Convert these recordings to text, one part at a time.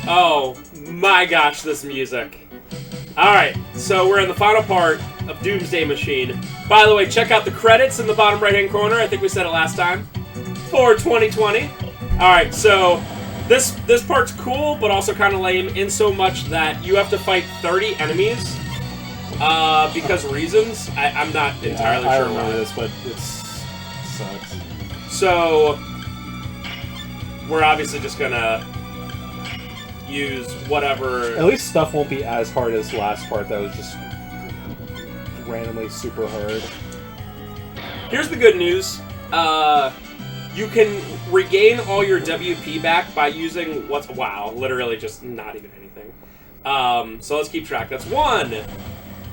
Oh my gosh, this music. Alright, so we're in the final part of Doomsday Machine. By the way, check out the credits in the bottom right-hand corner. I think we said it last time. For 2020. Alright, so this part's cool, but also kind of lame in so much that you have to fight 30 enemies. Because reasons. I'm not entirely sure. I remember this, but it sucks. So, we're obviously just gonna use whatever. At least stuff won't be as hard as last part that was just randomly super hard. Here's the good news. You can regain all your WP back by using literally just not even anything. So let's keep track. That's 1.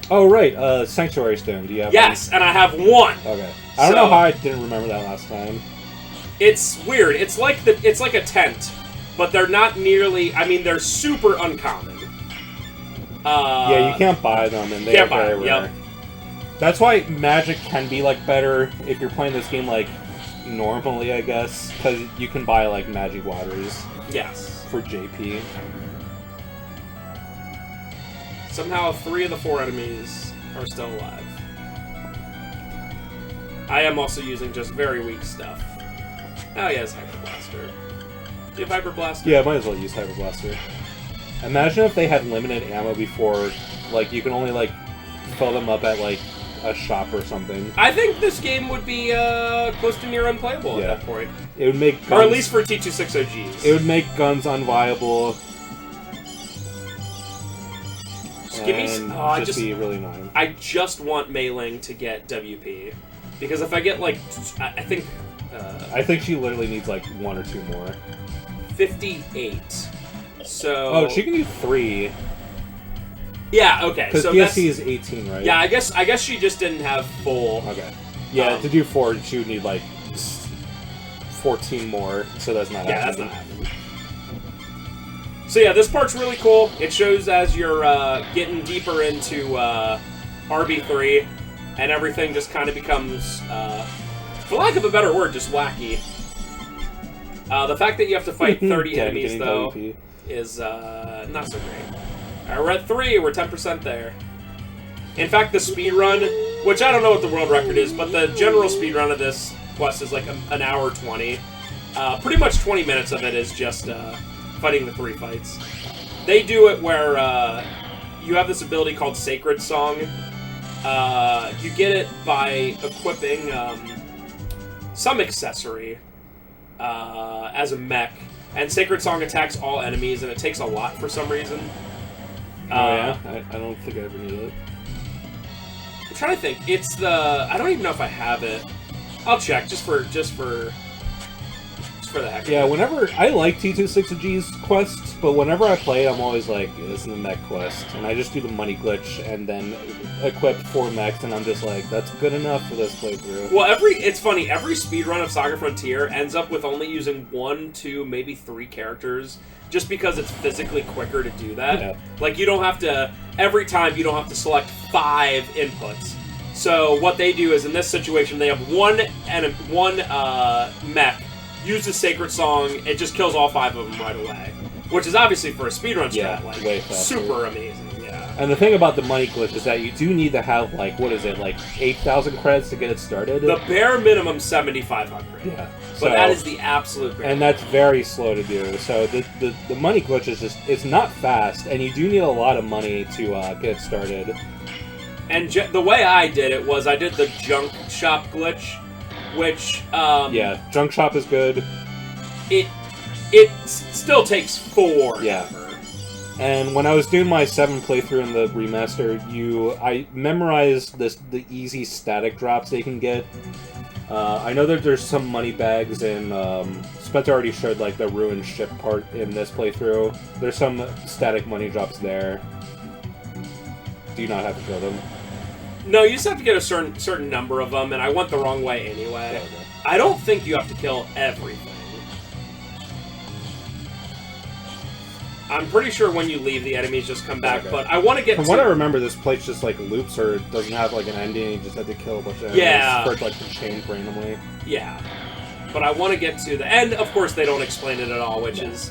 Oh, right. Sanctuary Stone. Do you have Yes, one? and I have 1. Okay. I don't know how I didn't remember that last time. It's weird. It's like a tent, but they're not nearly. I mean, they're super uncommon. Yeah, you can't buy them, and they're very rare. Yep. That's why magic can be like better if you're playing this game like normally, I guess, because you can buy like magic waters. Yes. For JP. Somehow 3 of the 4 enemies are still alive. I am also using just very weak stuff. Oh, yes, Hyper Blaster. Do you have Hyper Blaster? Yeah, might as well use Hyper Blaster. Imagine if they had limited ammo before, like, you can only, like, fill them up at, like, a shop or something. I think this game would be, close to near unplayable at that point. It would make guns... Or at least for T260G's. It would make guns unviable. Give me be really annoying. I just want Mei Ling to get WP. Because if I get, like, I think she literally needs, like, 1 or 2 more. 58. So... Oh, she can do 3. Yeah, okay. Because so PSC is 18, right? Yeah, I guess she just didn't have full... Okay. Yeah, to do 4, she would need, like, 14 more, so that's not happening. Yeah, that's not happening. So yeah, this part's really cool. It shows as you're getting deeper into RB3, and everything just kind of becomes, for lack of a better word, just wacky. The fact that you have to fight 30 enemies, though, is not so great. Alright, we're at 3, we're 10% there. In fact, the speedrun, which I don't know what the world record is, but the general speedrun of this quest is like an hour 20. Pretty much 20 minutes of it is just fighting the 3 fights. They do it where you have this ability called Sacred Song. You get it by equipping some accessory as a mech, and Sacred Song attacks all enemies, and it takes a lot for some reason. Yeah? I don't think I ever knew that. I'm trying to think. It's the... I don't even know if I have it. I'll check, just for the heck of it. Yeah, whenever... I like T260G's quests, but whenever I play it, I'm always like, this is the mech quest. And I just do the money glitch, and then equip 4 mechs, and I'm just like, that's good enough for this playthrough. Well, it's funny, every speedrun of Saga Frontier ends up with only using 1, 2, maybe 3 characters, just because it's physically quicker to do that. Yeah. Like, you don't have to... Every time, you don't have to select 5 inputs. So, what they do is, in this situation, they have one mech, uses Sacred Song, it just kills all 5 of them right away. Which is obviously, for a speedrun strat, like, way faster. super amazing. And the thing about the money glitch is that you do need to have, like, what is it, like 8,000 credits to get it started? The bare minimum 7,500. Yeah. But that is the absolute bare and that's very slow to do. So the money glitch is just, it's not fast, and you do need a lot of money to get it started. And the way I did it was I did the junk shop glitch, which... yeah, junk shop is good. It still takes forever. Yeah. And when I was doing my 7 playthrough in the remaster, I memorized the easy static drops they can get. I know that there's some money bags in... Spencer already showed like the ruined ship part in this playthrough. There's some static money drops there. Do you not have to kill them? No, you just have to get a certain number of them, and I went the wrong way anyway. Okay. I don't think you have to kill everything. I'm pretty sure when you leave, the enemies just come back, but I want to get From what I remember, this place just, like, loops or doesn't have, like, an ending. You just have to kill a bunch of enemies for it, like, to change randomly. Yeah. But I want to get to the end. Of course, they don't explain it at all, which is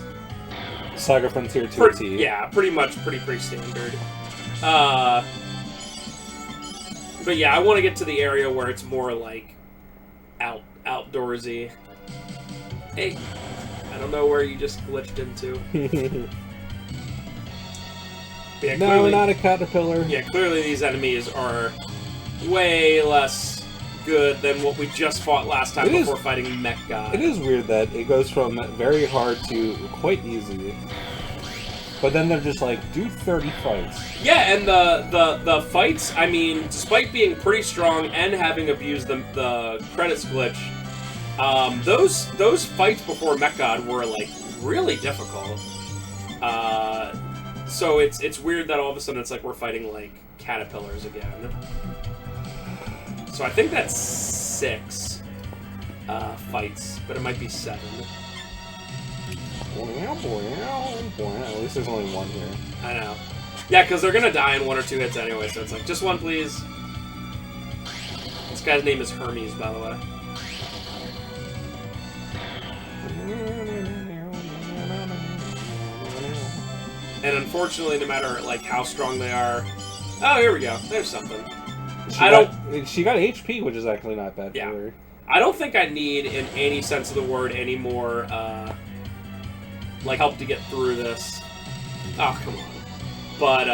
Saga Frontier 2T. Yeah, pretty much pretty standard. But yeah, I want to get to the area where it's more like outdoorsy. Hey, I don't know where you just glitched into. Yeah, no, clearly, not a caterpillar. Yeah, clearly these enemies are way less good than what we just fought last time before fighting Mech God. It is weird that it goes from very hard to quite easy. But then they're just like, do 30 fights. Yeah, and the fights, I mean, despite being pretty strong and having abused the credits glitch, those fights before Mech God were, like, really difficult. So it's weird that all of a sudden it's like we're fighting, like, caterpillars again. So I think that's 6 fights, but it might be 7. At least there's only one here. I know. Yeah, because they're gonna die in 1 or 2 hits anyway, so it's like, just one, please. This guy's name is Hermes, by the way. And unfortunately, no matter like how strong they are... Oh, here we go. There's something. She got HP, which is actually not bad for her. I don't think I need, in any sense of the word, any more, like, help to get through this. Oh, come on. But,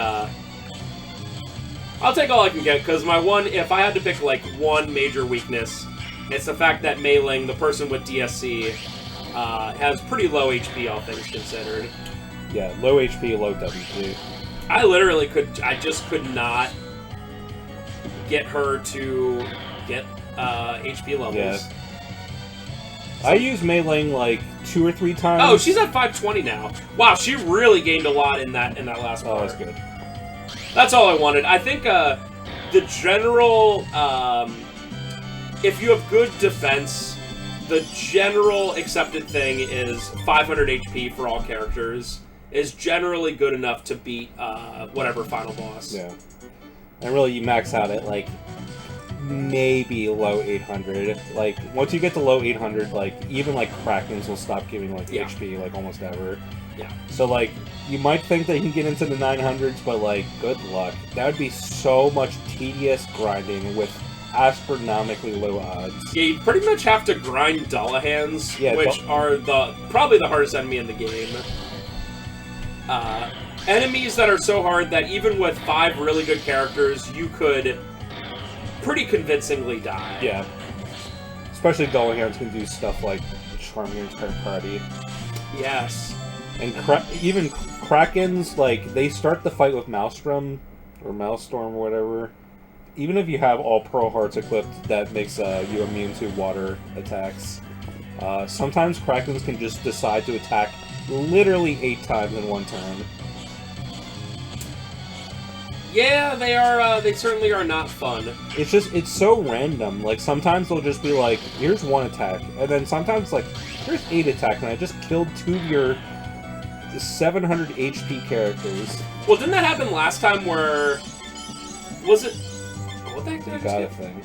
I'll take all I can get, because my one, if I had to pick, like, one major weakness, it's the fact that Mei Ling, the person with DSC, has pretty low HP, all things considered. Yeah, low HP, low WP. I just could not get her to get, HP levels. Yeah. I used Mei Ling like 2 or 3 times. Oh, she's at 520 now. Wow, she really gained a lot in that last part. Oh, that's good. That's all I wanted. I think the general, if you have good defense, the general accepted thing is 500 HP for all characters is generally good enough to beat whatever final boss. Yeah. And really, you max out at like maybe low 800. Like, once you get to low 800, like, even, like, Krakens will stop giving, like, HP, like, almost ever. Yeah. So, like, you might think that you can get into the 900s, but, like, good luck. That would be so much tedious grinding with astronomically low odds. Yeah, you pretty much have to grind Dullahans, which are probably the hardest enemy in the game. Enemies that are so hard that even with 5 really good characters, you could pretty convincingly die. Yeah. Especially Dullahans can do stuff like charm your entire party. Yes. And even Krakens, like, they start the fight with Maelstrom, or Maelstrom, or whatever. Even if you have all Pearl Hearts equipped, that makes you immune to water attacks. Sometimes Krakens can just decide to attack literally 8 times in one turn. Yeah, they are, they certainly are not fun. It's so random. Like, sometimes they'll just be like, here's 1 attack, and then sometimes, like, here's 8 attack, and I just killed 2 of your 700 HP characters. Well, didn't that happen last time where... Was it... What the heck did I just got get? a thing.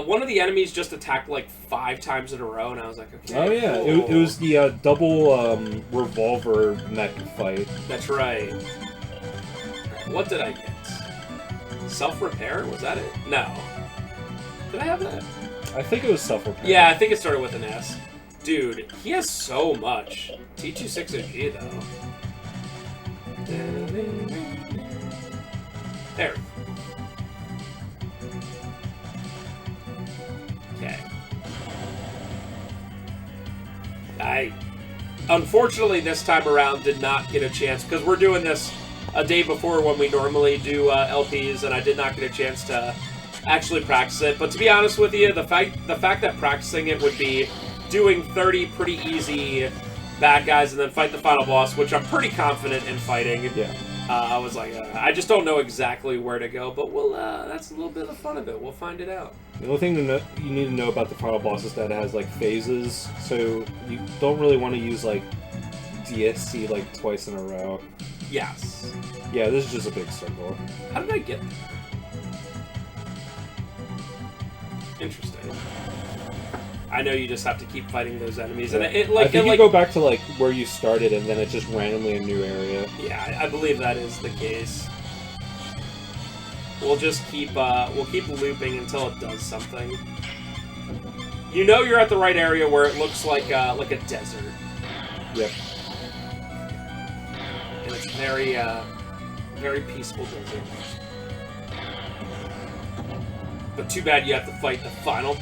One of the enemies just attacked, like, 5 times in a row, and I was like, okay, oh, yeah. cool. It was the double revolver mech fight. That's right. What did I get? Self-repair? Was that it? No. Did I have that? I think it was self-repair. Yeah, I think it started with an S. Dude, he has so much. T260G, though. There. Okay. I, unfortunately, this time around did not get a chance, because we're doing this a day before when we normally do LPs, and I did not get a chance to actually practice it. But to be honest with you, the fact that practicing it would be doing 30 pretty easy bad guys and then fight the final boss, which I'm pretty confident in fighting. Yeah. I was like, I just don't know exactly where to go, but we'll, that's a little bit of the fun of it. We'll find it out. The only thing you need to know about the final boss is that it has, like, phases, so you don't really want to use, like, DSC, like, twice in a row. Yes. Yeah, this is just a big circle. How did I get there? Interesting. I know you just have to keep fighting those enemies, Yeah. and it I think you go back to like where you started, and then it's just randomly a new area. Yeah, I believe that is the case. We'll just keep looping until it does something. You know you're at the right area where it looks like a desert. Yep. And it's very very peaceful desert. But too bad you have to fight the final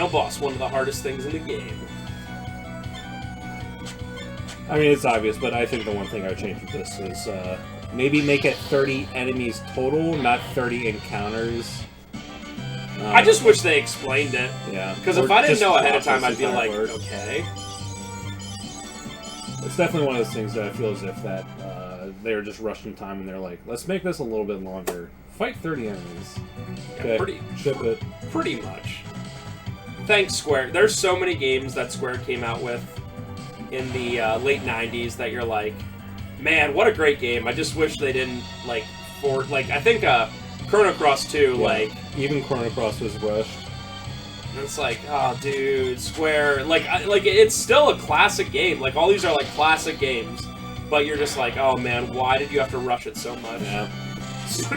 boss, one of the hardest things in the game. I mean, it's obvious, but I think the one thing I would change with this is maybe make it 30 enemies total, not 30 encounters. I just wish they explained it. Yeah. Because if I didn't know ahead of time, I'd be like, okay. It's definitely one of those things that I feel as if that they're just rushing time and they're like, let's make this a little bit longer. Fight 30 enemies. Yeah, Okay, ship it. Pretty much. Thanks, Square. There's so many games that Square came out with in the late 90s that you're like, man, what a great game. I just wish they didn't, I think Chrono Cross 2, yeah. Even Chrono Cross was rushed. It's like, oh, dude, Square, it's still a classic game. Like, all these are, classic games. But you're just like, oh, man, why did you have to rush it so much? Yeah.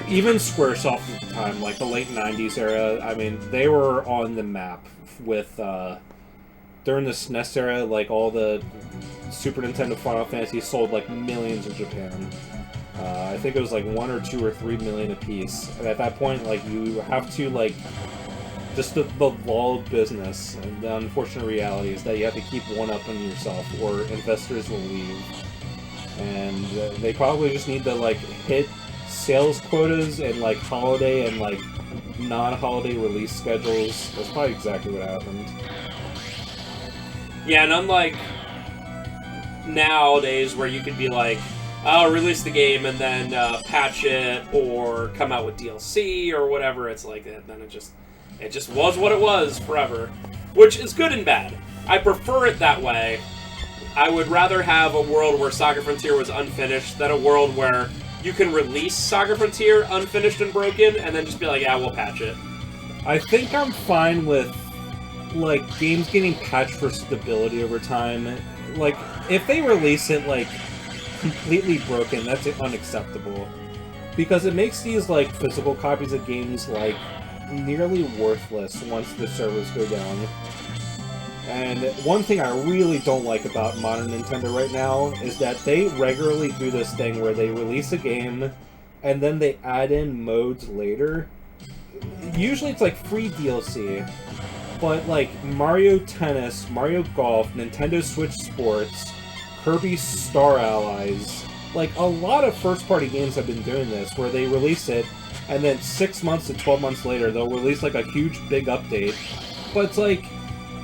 Even Squaresoft at the time, like the late 90s era, I mean, they were on the map with, during the SNES era, all the Super Nintendo Final Fantasy sold, millions in Japan. I think it was, 1 or 2 or 3 million apiece. And at that point, you have to, just the law of business, and the unfortunate reality is that you have to keep one-upping yourself, or investors will leave. And they probably just need to, hit sales quotas and, holiday and, non-holiday release schedules. That's probably exactly what happened. Yeah, and unlike nowadays where you could be like, oh, release the game and then patch it or come out with DLC or whatever, it's like that. Then it just was what it was forever, which is good and bad. I prefer it that way. I would rather have a world where Saga Frontier was unfinished than a world where you can release Saga Frontier unfinished and broken and then just be like, yeah, we'll patch it. I think I'm fine with, games getting patched for stability over time. If they release it, completely broken, that's unacceptable. Because it makes these, physical copies of games, nearly worthless once the servers go down. And one thing I really don't like about modern Nintendo right now is that they regularly do this thing where they release a game and then they add in modes later. Usually it's free DLC, but Mario Tennis, Mario Golf, Nintendo Switch Sports, Kirby Star Allies, a lot of first-party games have been doing this where they release it and then 6 months to 12 months later they'll release a huge big update. But it's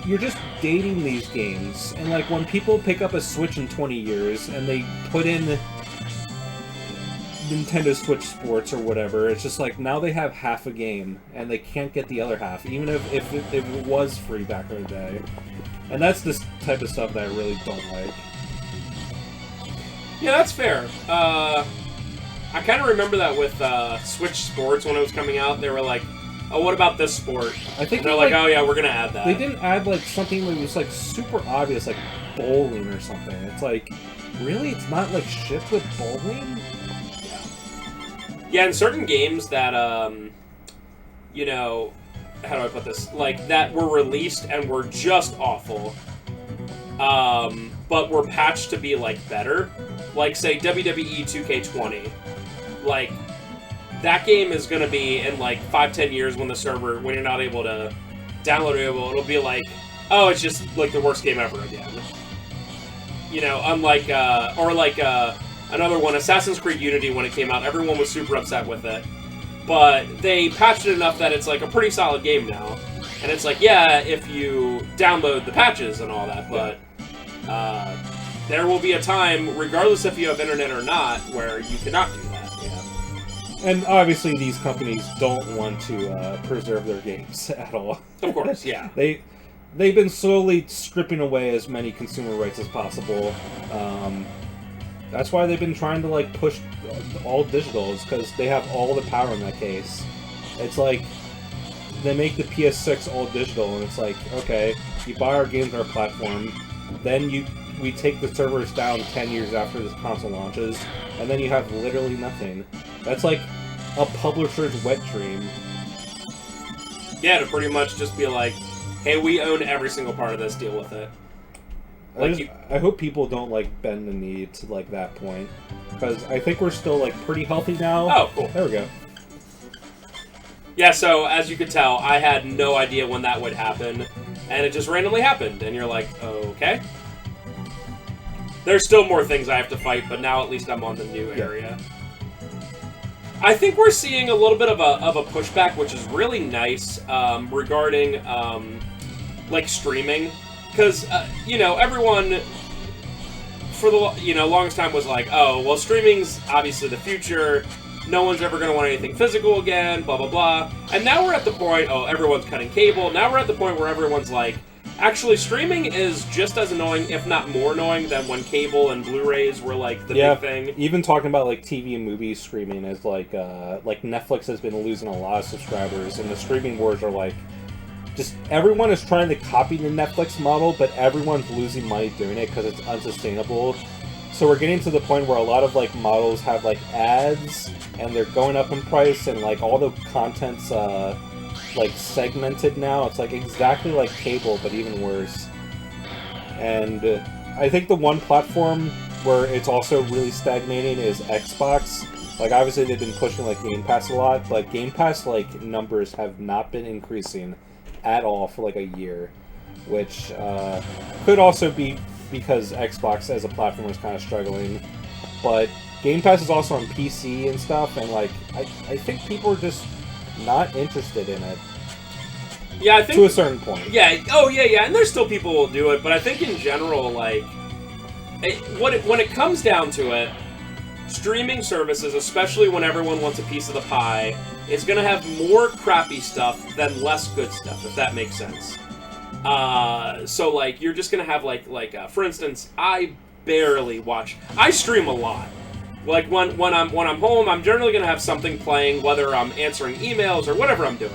you're just dating these games, and when people pick up a Switch in 20 years and they put in Nintendo Switch Sports or whatever, it's just now they have half a game and they can't get the other half, even if it was free back in the day. And that's this type of stuff that I really don't like. Yeah, that's fair. I kind of remember that with Switch Sports when it was coming out. They were like, oh, what about this sport? I think they're like, oh yeah, we're gonna add that. They didn't add something that was super obvious, bowling or something. It's really, it's not shipped with bowling. Yeah, in certain games that how do I put this? That were released and were just awful, but were patched to be better. Say WWE 2K20, that game is going to be in 5-10 years when you're not able to download it, it'll be oh, it's just the worst game ever again. Unlike, another one, Assassin's Creed Unity, when it came out, everyone was super upset with it. But they patched it enough that it's a pretty solid game now. And it's yeah, if you download the patches and all that, but there will be a time, regardless if you have internet or not, where you cannot do that. And obviously these companies don't want to preserve their games at all. Of course, yeah. They've been slowly stripping away as many consumer rights as possible. That's why they've been trying to push all digital, is because they have all the power in that case. It's they make the PS6 all digital, and it's okay, you buy our games on our platform, then we take the servers down 10 years after this console launches, and then you have literally nothing. That's like a publisher's wet dream. Yeah, to pretty much just be like, hey, we own every single part of this, deal with it. Like I hope people don't, like, bend the knee to, like, that point. Because I think we're still, like, pretty healthy now. Oh, cool. There we go. Yeah, so, as you could tell, I had no idea when that would happen, and it just randomly happened, and you're like, okay. There's still more things I have to fight, but now at least I'm on the new area. I think we're seeing a little bit of a pushback, which is really nice, regarding, like, streaming. Because, you know, everyone, for the, longest time was like, oh, well, streaming's obviously the future, no one's ever going to want anything physical again, blah, blah, blah. And now we're at the point, oh, everyone's cutting cable, now we're at the point where everyone's like, actually, streaming is just as annoying, if not more annoying, than when cable and Blu-rays were, like, the big thing. Even talking about, like, TV and movie streaming is, like Netflix has been losing a lot of subscribers, and the streaming wars are, like, just everyone is trying to copy the Netflix model, but everyone's losing money doing it because it's unsustainable. So we're getting to the point where a lot of, like, models have, like, ads, and they're going up in price, and, like, all the content's, like, segmented now. It's, like, exactly like cable, but even worse. And I think the one platform where it's also really stagnating is Xbox. Like, obviously they've been pushing, like, Game Pass a lot, but Game Pass, like, numbers have not been increasing at all for like a year, which could also be because Xbox as a platform is kind of struggling. But Game Pass is also on PC and stuff, and like I think people are just not interested in it. Yeah, I think to a certain point. Yeah. Oh, yeah, and there's still people who will do it, but I think in general, like, when it comes down to it, streaming services, especially when everyone wants a piece of the pie, is going to have more crappy stuff than less good stuff, if that makes sense. So, like, you're just going to have, for instance, I barely watch... I stream a lot. Like, when I'm home, I'm generally going to have something playing, whether I'm answering emails or whatever I'm doing.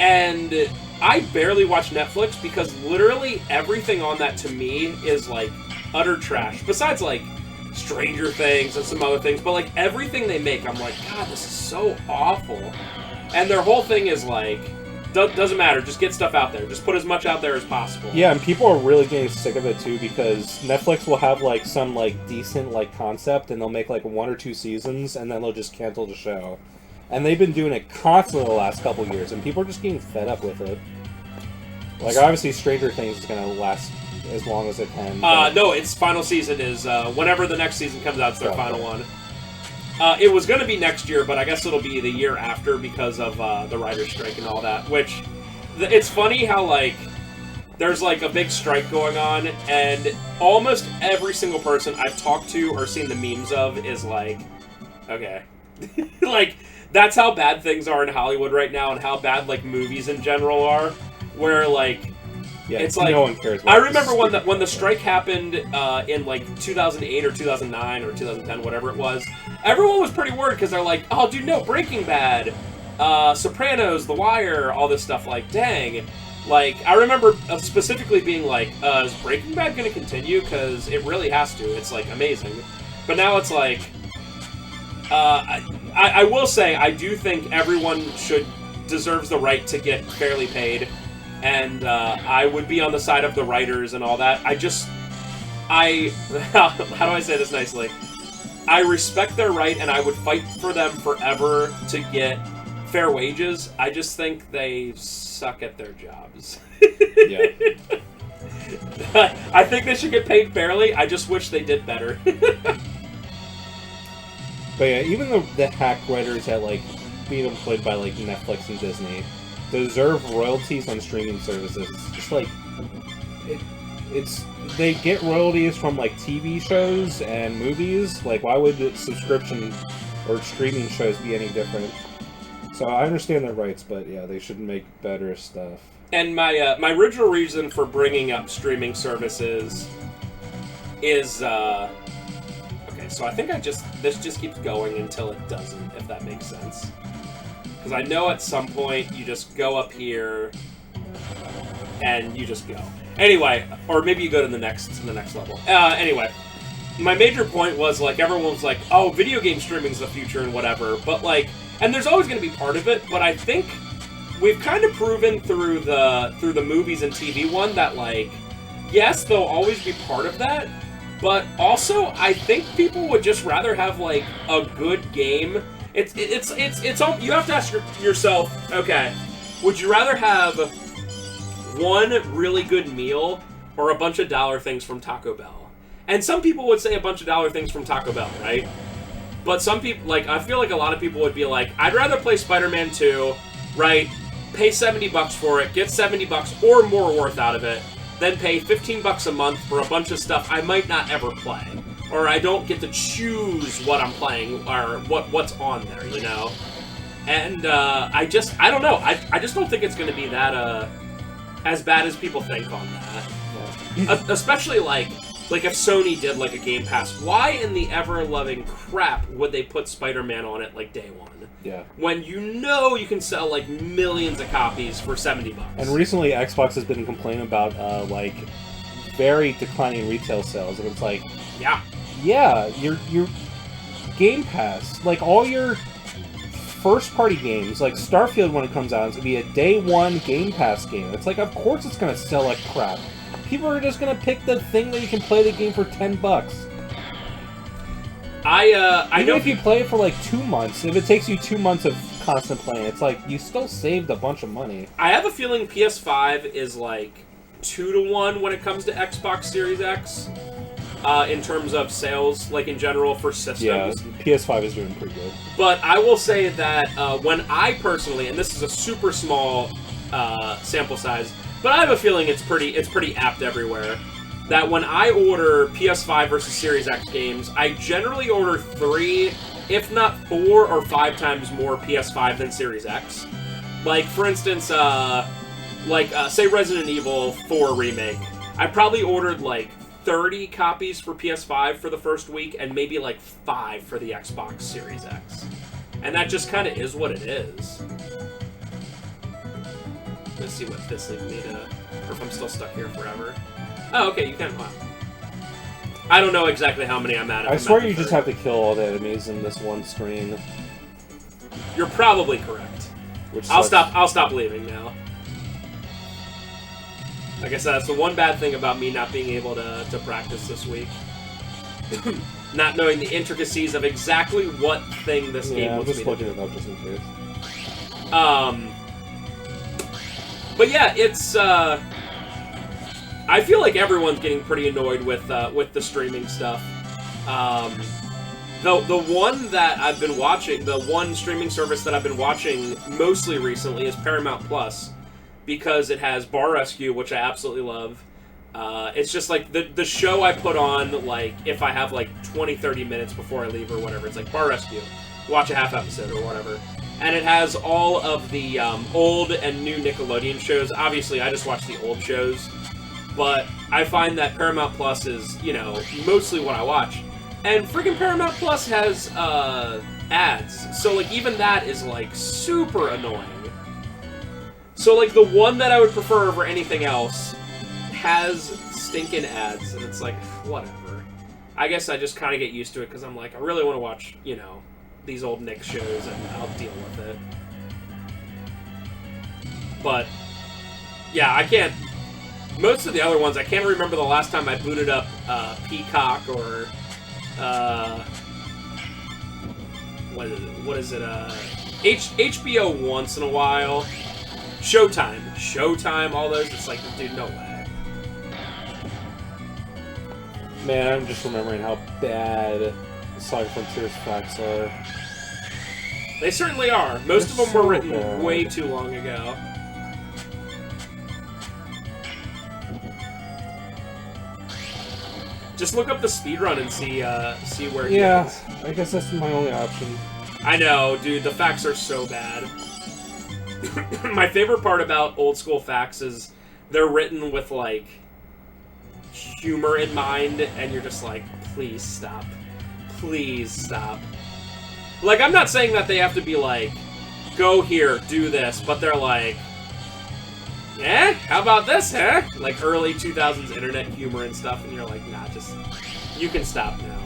And I barely watch Netflix because literally everything on that, to me, is, like, utter trash. Besides, like, Stranger Things and some other things, but like everything they make, I'm like, God, this is so awful. And their whole thing is like, doesn't matter, just get stuff out there, just put as much out there as possible. Yeah, and people are really getting sick of it too, because Netflix will have like some like decent like concept, and they'll make like 1 or 2 seasons, and then they'll just cancel the show. And they've been doing it constantly the last couple years, and people are just getting fed up with it. Like, obviously Stranger Things is gonna last as long as it can. No, its final season is whenever the next season comes out. It's their final one. It was going to be next year, but I guess it'll be the year after because of the writer's strike and all that. Which, it's funny how, like, there's, like, a big strike going on, and almost every single person I've talked to or seen the memes of is like, okay. Like, that's how bad things are in Hollywood right now, and how bad, like, movies in general are. Where, like... Yeah, it's like, no one cares. I remember when the strike happened in like 2008 or 2009 or 2010, whatever it was. Everyone was pretty worried because they're like, "Oh, dude, no, Breaking Bad, Sopranos, The Wire, all this stuff." Like, dang. Like, I remember specifically being like, "Is Breaking Bad going to continue? Because it really has to. It's like amazing." But now it's like, I will say I do think everyone deserves the right to get fairly paid. And I would be on the side of the writers and all that. How do I say this nicely? I respect their right, and I would fight for them forever to get fair wages. I just think they suck at their jobs. Yeah. I think they should get paid fairly. I just wish they did better. But yeah, even the hack writers that like being employed by like Netflix and Disney deserve royalties on streaming services. It's just like they get royalties from like TV shows and movies. Like, why would the subscription or streaming shows be any different? So I understand their rights, but yeah, they should make better stuff. And my original reason for bringing up streaming services is okay. So I think this just keeps going until it doesn't, if that makes sense. Because I know at some point you just go up here, and you just go. Anyway, or maybe you go to the next level. Anyway, my major point was, like, everyone was like, oh, video game streaming's the future and whatever, but, like, and there's always going to be part of it, but I think we've kind of proven through the movies and TV one that, like, yes, they'll always be part of that, but also I think people would just rather have, like, a good game. It's all, you have to ask yourself, okay, would you rather have one really good meal or a bunch of dollar things from Taco Bell? And some people would say a bunch of dollar things from Taco Bell, right? But some people, like, I feel like a lot of people would be like, I'd rather play Spider-Man 2, right? Pay $70 for it, get $70 or more worth out of it, then pay $15 a month for a bunch of stuff I might not ever play. Or I don't get to choose what I'm playing, or what's on there, you know? And, I don't know. I just don't think it's going to be that, as bad as people think on that. Yeah. Especially, like if Sony did, like, a Game Pass, why in the ever-loving crap would they put Spider-Man on it, like, day one? Yeah. When you know you can sell, like, millions of copies for $70. And recently, Xbox has been complaining about, like, very declining retail sales, and it's like... Yeah, your Game Pass, like, all your first-party games, like Starfield when it comes out, it's going to be a day one Game Pass game. It's like, of course it's going to sell like crap. People are just going to pick the thing that you can play the game for $10. I know if you play it for like 2 months, if it takes you 2 months of constant playing, it's like, you still saved a bunch of money. I have a feeling PS5 is like 2-to-1 when it comes to Xbox Series X. In terms of sales, like, in general, for systems. Yeah, PS5 is doing pretty good. But I will say that when I personally, and this is a super small sample size, but I have a feeling it's pretty apt everywhere, that when I order PS5 versus Series X games, I generally order 3, if not 4 or 5 times more PS5 than Series X. Like, for instance, say Resident Evil 4 Remake. I probably ordered, like, 30 copies for PS5 for the first week, and maybe like 5 for the Xbox Series X. And that just kind of is what it is. Let's see what this leads me to, or if I'm still stuck here forever. Oh, okay, you can. Wow. I don't know exactly how many I'm at. I swear you just have to kill all the enemies in this one screen. You're probably correct. I'll stop leaving now. Like I said, that's the one bad thing about me not being able to practice this week. Not knowing the intricacies of exactly what thing this game wants me to do. Yeah, I'm just looking it up just in case. But yeah, it's, I feel like everyone's getting pretty annoyed with the streaming stuff. The one that I've been watching, the one streaming service that I've been watching mostly recently is Paramount Plus. Because it has Bar Rescue, which I absolutely love. It's just like the show I put on, like, if I have like 20-30 minutes before I leave or whatever. It's like Bar Rescue. Watch a half episode or whatever. And it has all of the old and new Nickelodeon shows. Obviously, I just watch the old shows. But I find that Paramount Plus is, you know, mostly what I watch. And freaking Paramount Plus has ads. So, like, even that is, like, super annoying. So, like, the one that I would prefer over anything else has stinking ads, and it's like, whatever. I guess I just kind of get used to it, because I'm like, I really want to watch, you know, these old Nick shows, and I'll deal with it. But, yeah, I can't... Most of the other ones, I can't remember the last time I booted up Peacock, or, what is it, HBO once in a while. Showtime, all those, it's like, dude, no way. Man, I'm just remembering how bad Saga Frontier's facts are. They certainly are. Most of them were written way too long ago. Just look up the speedrun and see where he is. I guess that's my only option. I know, dude, the facts are so bad. My favorite part about old school facts is they're written with, like, humor in mind, and you're just like, please stop. Please stop. Like, I'm not saying that they have to be like, go here, do this, but they're like, Eh? How about this, huh? Like early 2000s internet humor and stuff, and you're like, nah, just... You can stop now.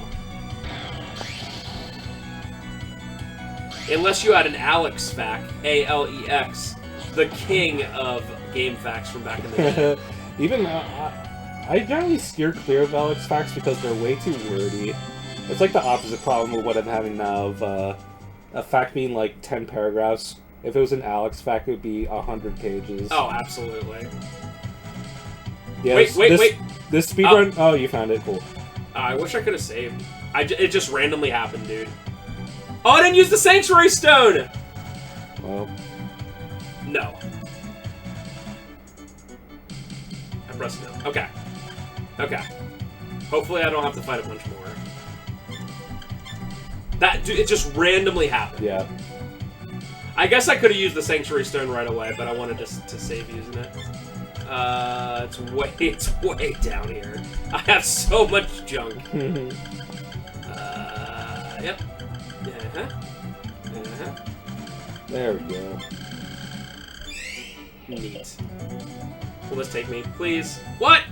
Unless you had an Alex fact, A-L-E-X, the king of game facts from back in the day. Even, I generally steer clear of Alex facts because they're way too wordy. It's like the opposite problem with what I'm having now of a fact being like 10 paragraphs. If it was an Alex fact, it would be 100 pages. Oh, absolutely. Yeah, wait. This speedrun... Oh, you found it. Cool. I wish I could have saved. It just randomly happened, dude. Oh, I didn't use the Sanctuary Stone! Well... No. I pressed no. Okay. Okay. Hopefully I don't have to fight a bunch more. Dude, it just randomly happened. Yeah. I guess I could have used the Sanctuary Stone right away, but I wanted to save using it. It's way down here. I have so much junk. Yep. There we go. Neat. Will this take me? Please. What?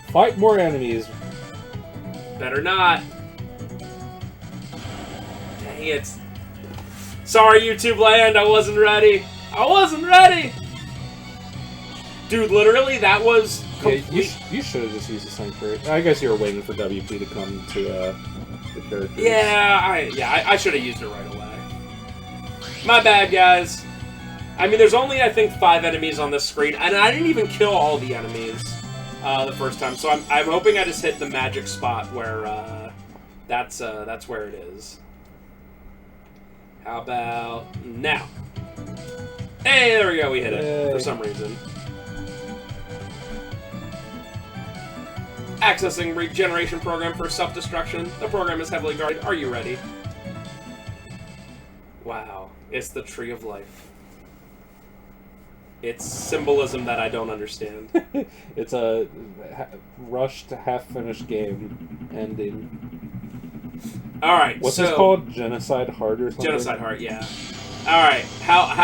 Fight more enemies. Better not. Dang it. Sorry, YouTube land. I wasn't ready. I wasn't ready. Dude, literally, that was complete... Yeah, you should have just used the Sanctuary. I guess you were waiting for WP to come to the characters. Yeah, I should have used it right away. My bad, guys. I mean, there's only, I think, 5 enemies on this screen, and I didn't even kill all the enemies the first time, so I'm hoping I just hit the magic spot where that's where it is. How about now? Hey, there we go, we hit it, for some reason. Accessing regeneration program for self-destruction. The program is heavily guarded. Are you ready? Wow. It's the Tree of Life. It's symbolism that I don't understand. It's a rushed, half-finished game ending. Alright, What's this called? Genocide Heart or something? Genocide Heart, yeah. Alright, how